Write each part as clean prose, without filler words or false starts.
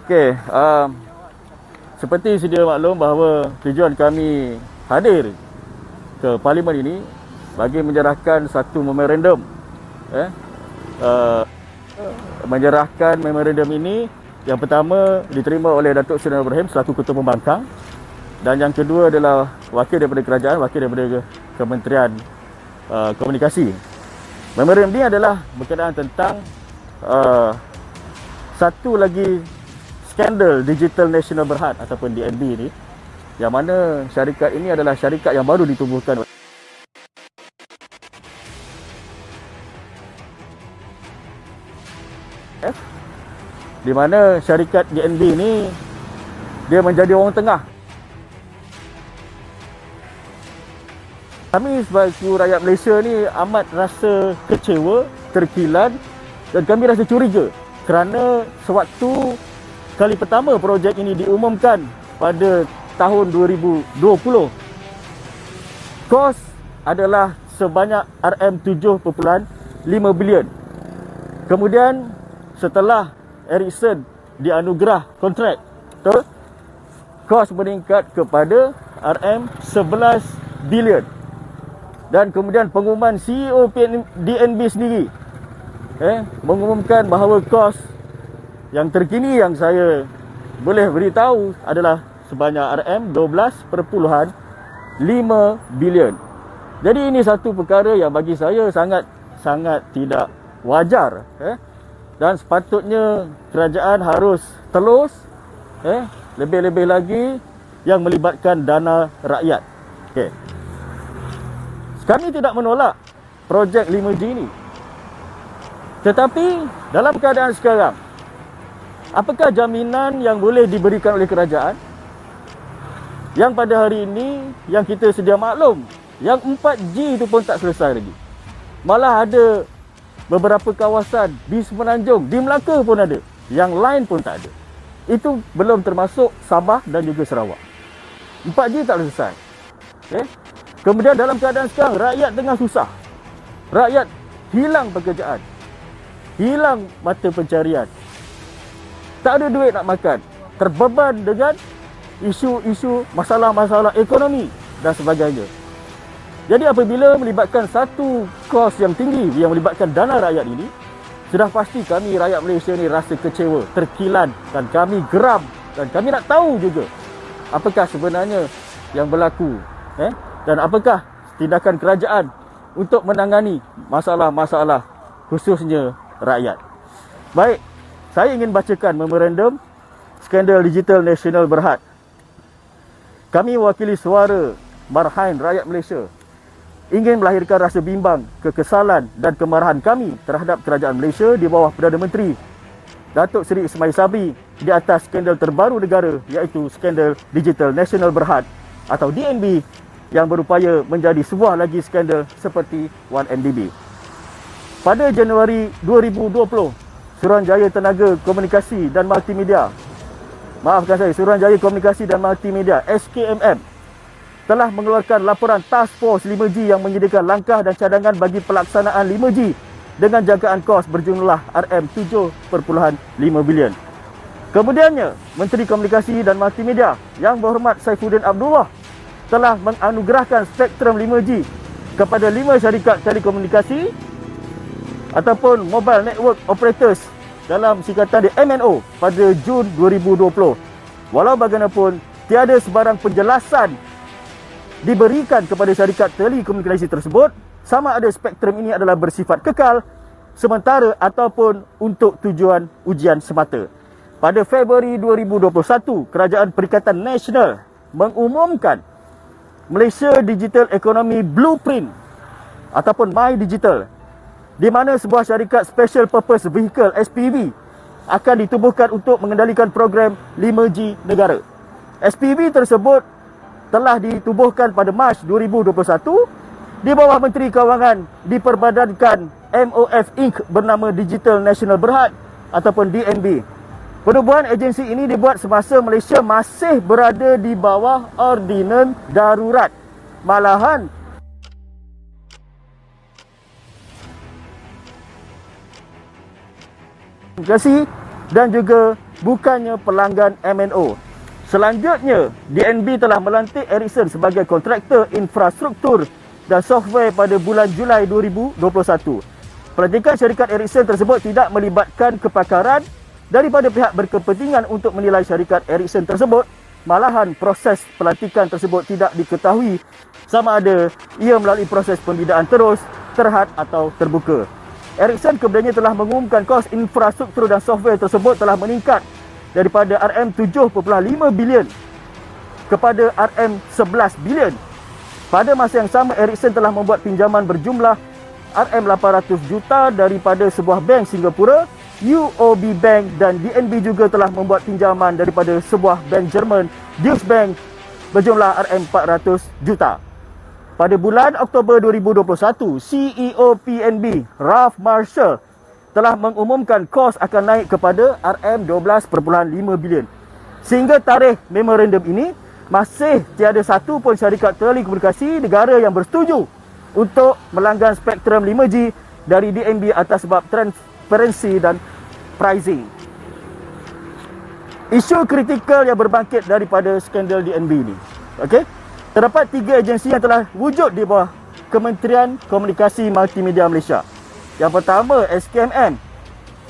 Okey, seperti sedia maklum bahawa tujuan kami hadir ke parlimen ini bagi menyerahkan satu memorandum. Menyerahkan memorandum ini, yang pertama diterima oleh Datuk Seri Ibrahim selaku Ketua Pembangkang, dan yang kedua adalah wakil daripada kerajaan, wakil daripada Kementerian Komunikasi. Memorandum ini adalah berkenaan tentang satu lagi skandal Digital Nasional Berhad ataupun DNB ni, yang mana syarikat ini adalah syarikat yang baru ditubuhkan di mana syarikat DNB ni dia menjadi orang tengah. Kami sebagai rakyat Malaysia ni amat rasa kecewa, terkilan, dan kami rasa curiga kerana sewaktu kali pertama projek ini diumumkan pada tahun 2020, kos adalah sebanyak RM7.5 bilion. Kemudian setelah Ericsson dianugerah kontrak, kos meningkat kepada RM11 bilion. Dan kemudian pengumuman CEO DNB sendiri mengumumkan bahawa kos yang terkini yang saya boleh beritahu adalah sebanyak RM12.5 bilion. Jadi ini satu perkara yang bagi saya sangat tidak wajar, dan sepatutnya kerajaan harus telus, lebih-lebih lagi yang melibatkan dana rakyat. Kami tidak menolak projek 5G ini, tetapi dalam keadaan sekarang, apakah jaminan yang boleh diberikan oleh kerajaan yang pada hari ini yang kita sedia maklum yang 4G itu pun tak selesai lagi? Malah ada beberapa kawasan di Semenanjung, di Melaka pun ada, yang lain pun tak ada. Itu belum termasuk Sabah dan juga Sarawak. 4G tak selesai. Kemudian dalam keadaan sekarang, rakyat tengah susah. Rakyat hilang pekerjaan, hilang mata pencarian, tak ada duit nak makan, terbeban dengan isu-isu masalah-masalah ekonomi dan sebagainya. Jadi apabila melibatkan satu kos yang tinggi yang melibatkan dana rakyat ini, sudah pasti kami rakyat Malaysia ni rasa kecewa, terkilan, dan kami geram, dan kami nak tahu juga apakah sebenarnya yang berlaku, dan apakah tindakan kerajaan untuk menangani masalah-masalah khususnya rakyat. Baik, saya ingin bacakan memorandum skandal Digital Nasional Berhad. Kami wakili suara marhaen rakyat Malaysia ingin melahirkan rasa bimbang, kekesalan dan kemarahan kami terhadap kerajaan Malaysia di bawah Perdana Menteri Datuk Seri Ismail Sabri di atas skandal terbaru negara, iaitu skandal Digital Nasional Berhad atau DNB, yang berupaya menjadi sebuah lagi skandal seperti 1MDB. Pada Januari 2020, Suruhanjaya Tenaga Komunikasi dan Multimedia, Suruhanjaya Komunikasi dan Multimedia SKMM telah mengeluarkan laporan Task Force 5G yang menyediakan langkah dan cadangan bagi pelaksanaan 5G dengan jagaan kos berjumlah RM7.5 bilion. Kemudiannya, Menteri Komunikasi dan Multimedia Yang Berhormat Saifuddin Abdullah telah menganugerahkan spektrum 5G kepada 5 syarikat telekomunikasi ataupun Mobile Network Operators dalam singkatan di MNO pada Jun 2020. Walau bagaimanapun, tiada sebarang penjelasan diberikan kepada syarikat telekomunikasi tersebut sama ada spektrum ini adalah bersifat kekal, sementara ataupun untuk tujuan ujian semata. Pada Februari 2021, Kerajaan Perikatan Nasional mengumumkan Malaysia Digital Economy Blueprint ataupun My Digital, di mana sebuah syarikat Special Purpose Vehicle SPV akan ditubuhkan untuk mengendalikan program 5G negara. SPV tersebut telah ditubuhkan pada Mac 2021 di bawah Menteri Kewangan diperbadankan MOF Inc. bernama Digital Nasional Berhad ataupun DNB. Penubuhan agensi ini dibuat semasa Malaysia masih berada di bawah ordinan darurat. Malahan komunikasi dan juga bukannya pelanggan MNO. Selanjutnya, DNB telah melantik Ericsson sebagai kontraktor infrastruktur dan software pada bulan Julai 2021. Pelantikan syarikat Ericsson tersebut tidak melibatkan kepakaran daripada pihak berkepentingan untuk menilai syarikat Ericsson tersebut. Malahan proses pelantikan tersebut tidak diketahui sama ada ia melalui proses pembinaan terus, terhad atau terbuka. Ericsson kemudiannya telah mengumumkan kos infrastruktur dan software tersebut telah meningkat daripada RM7.5 bilion kepada RM11 bilion. Pada masa yang sama, Ericsson telah membuat pinjaman berjumlah RM800 juta daripada sebuah bank Singapura, UOB Bank, dan DNB juga telah membuat pinjaman daripada sebuah bank Jerman, Deutsche Bank, berjumlah RM400 juta. Pada bulan Oktober 2021, CEO PNB, Ralph Marshall, telah mengumumkan kos akan naik kepada RM12.5 bilion. Sehingga tarikh memorandum ini, masih tiada satu pun syarikat telekomunikasi negara yang bersetuju untuk melanggar spektrum 5G dari DNB atas sebab transparansi dan pricing. Isu kritikal yang berbangkit daripada skandal DNB ini. Okey? Terdapat 3 agensi yang telah wujud di bawah Kementerian Komunikasi Multimedia Malaysia. Yang pertama, SKMM,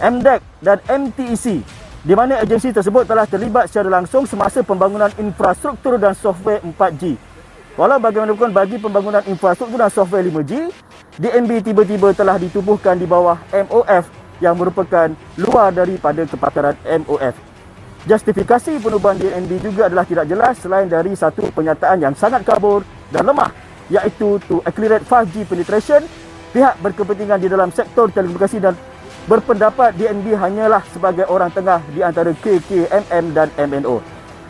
MDEC dan MTEC, di mana agensi tersebut telah terlibat secara langsung semasa pembangunan infrastruktur dan software 4G. Walau bagaimanapun bagi pembangunan infrastruktur dan software 5G, DNB tiba-tiba telah ditubuhkan di bawah MOF yang merupakan luar daripada kepakaran MOF. Justifikasi penubuhan DNB juga adalah tidak jelas selain dari satu pernyataan yang sangat kabur dan lemah, iaitu to accelerate 5G penetration. Pihak berkepentingan di dalam sektor telekomunikasi dan berpendapat DNB hanyalah sebagai orang tengah di antara KKMM dan MNO.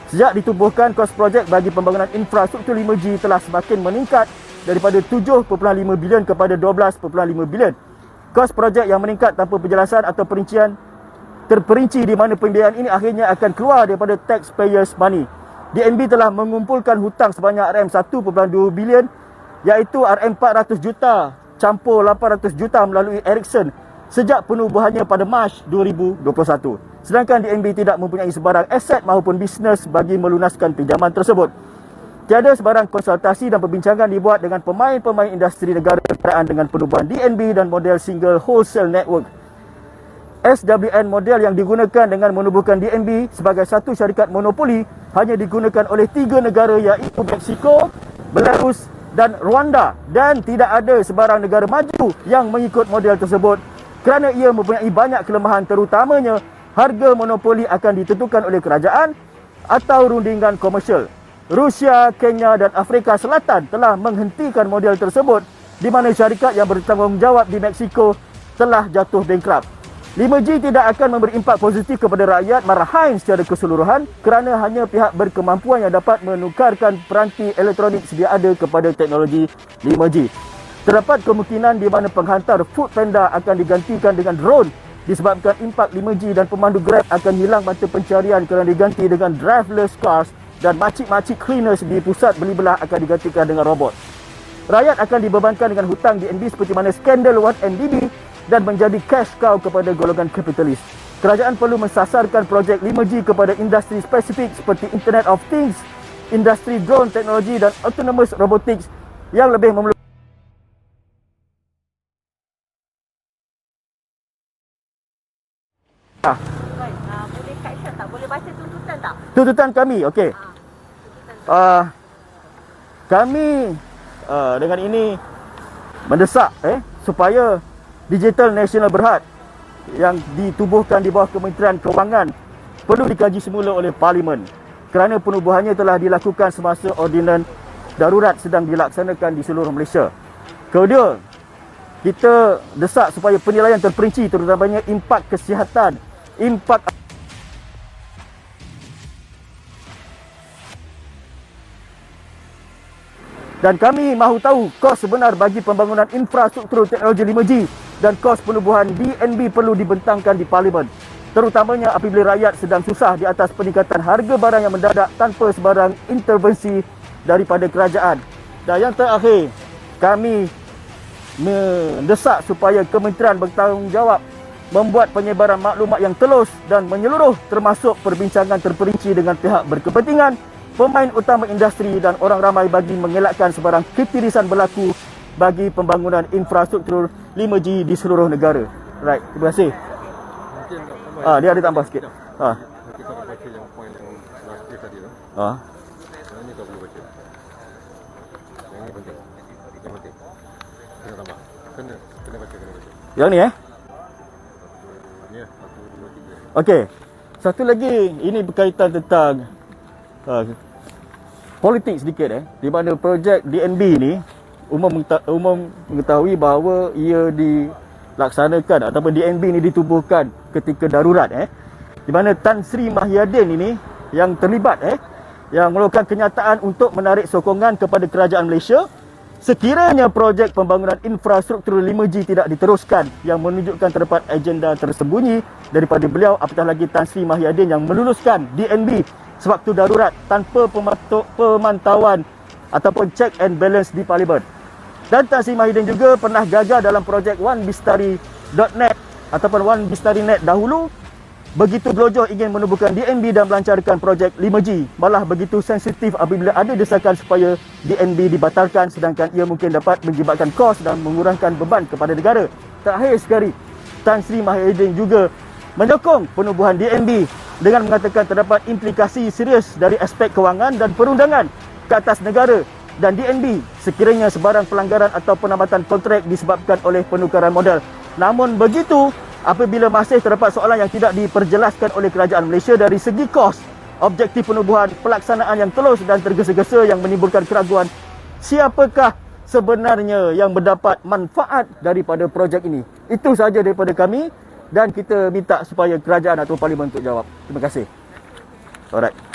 Sejak ditubuhkan, kos projek bagi pembangunan infrastruktur 5G telah semakin meningkat daripada 7.5 bilion kepada 12.5 bilion. Kos projek yang meningkat tanpa penjelasan atau perincian terperinci di mana pembiayaan ini akhirnya akan keluar daripada taxpayers money. DNB telah mengumpulkan hutang sebanyak RM1.2 bilion, iaitu RM400 juta campur 800 juta melalui Ericsson sejak penubuhannya pada Mac 2021. Sedangkan DNB tidak mempunyai sebarang aset maupun bisnes bagi melunaskan pinjaman tersebut. Tiada sebarang konsultasi dan perbincangan dibuat dengan pemain-pemain industri negara berkaitan dengan penubuhan DNB dan model single wholesale network. SWN model yang digunakan dengan menubuhkan DNB sebagai satu syarikat monopoli hanya digunakan oleh 3 negara, iaitu Mexico, Belarus dan Rwanda, dan tidak ada sebarang negara maju yang mengikut model tersebut kerana ia mempunyai banyak kelemahan, terutamanya harga monopoli akan ditentukan oleh kerajaan atau rundingan komersial. Rusia, Kenya dan Afrika Selatan telah menghentikan model tersebut di mana syarikat yang bertanggungjawab di Mexico telah jatuh bankrupt. 5G tidak akan memberi impak positif kepada rakyat marahan secara keseluruhan kerana hanya pihak berkemampuan yang dapat menukarkan peranti elektronik sedia ada kepada teknologi 5G. Terdapat kemungkinan di mana penghantar Food Panda akan digantikan dengan drone disebabkan impak 5G, dan pemandu Grab akan hilang mata pencarian kerana diganti dengan driverless cars, dan makcik-makcik cleaners di pusat beli belah akan digantikan dengan robot. Rakyat akan dibebankan dengan hutang DNB seperti mana skandal 1MDB dan menjadi cash cow kepada golongan kapitalis. Kerajaan perlu mensasarkan projek 5G kepada industri spesifik seperti Internet of Things, industri drone teknologi dan autonomous robotics yang lebih memerlukan. Boleh caption tak? Boleh baca tuntutan tak? Tuntutan kami, okey. Kami dengan ini mendesak supaya Digital Nasional Berhad yang ditubuhkan di bawah Kementerian Kewangan perlu dikaji semula oleh Parlimen kerana penubuhannya telah dilakukan semasa ordinan darurat sedang dilaksanakan di seluruh Malaysia. Kedua, kita desak supaya penilaian terperinci terutamanya impak kesihatan, impak dan kami mahu tahu kos sebenar bagi pembangunan infrastruktur teknologi 5G dan kos penubuhan DNB perlu dibentangkan di Parlimen, terutamanya apabila rakyat sedang susah di atas peningkatan harga barang yang mendadak tanpa sebarang intervensi daripada kerajaan. Dan yang terakhir, kami mendesak supaya kementerian bertanggungjawab membuat penyebaran maklumat yang telus dan menyeluruh termasuk perbincangan terperinci dengan pihak berkepentingan, pemain utama industri dan orang ramai bagi mengelakkan sebarang ketirisan berlaku bagi pembangunan infrastruktur 5G di seluruh negara. Right, terima kasih. Mungkin nak tambah. Dia ada tambah sikit. Kita nak baca yang poin yang terakhir tadi tu. Yang ni tak boleh baca. Yang ni penting. Yang penting. Kena tambah. Kena baca. Yang ni Ni satu, dua, tiga. Okey. Satu lagi, ini berkaitan tentang politik sedikit di mana projek DNB ni umum mengetahui bahawa ia dilaksanakan ataupun DNB ni ditubuhkan ketika darurat di mana Tan Sri Mahyadin ini yang terlibat yang melakukan kenyataan untuk menarik sokongan kepada kerajaan Malaysia sekiranya projek pembangunan infrastruktur 5G tidak diteruskan, yang menunjukkan terdapat agenda tersembunyi daripada beliau, apatah lagi Tan Sri Mahyadin yang meluluskan DNB sewaktu darurat tanpa pemantauan ataupun check and balance di Parlimen. Dan Tan Sri Mahyadin juga pernah gagal dalam projek OneBistari.net ataupun OneBistari.net dahulu, begitu gelojoh ingin menubuhkan DNB dan melancarkan projek 5G, malah begitu sensitif apabila ada desakan supaya DNB dibatalkan, sedangkan ia mungkin dapat menyebabkan kos dan mengurangkan beban kepada negara. Terakhir sekali, Tan Sri Mahyadin juga menyokong penubuhan DNB dengan mengatakan terdapat implikasi serius dari aspek kewangan dan perundangan ke atas negara dan DNB sekiranya sebarang pelanggaran atau penambatan kontrak disebabkan oleh penukaran modal. Namun begitu, apabila masih terdapat soalan yang tidak diperjelaskan oleh kerajaan Malaysia dari segi kos, objektif penubuhan, pelaksanaan yang telus dan tergesa-gesa yang menimbulkan keraguan siapakah sebenarnya yang mendapat manfaat daripada projek ini. Itu sahaja daripada kami dan kita minta supaya kerajaan atau parlimen untuk jawab. Terima kasih. Alright.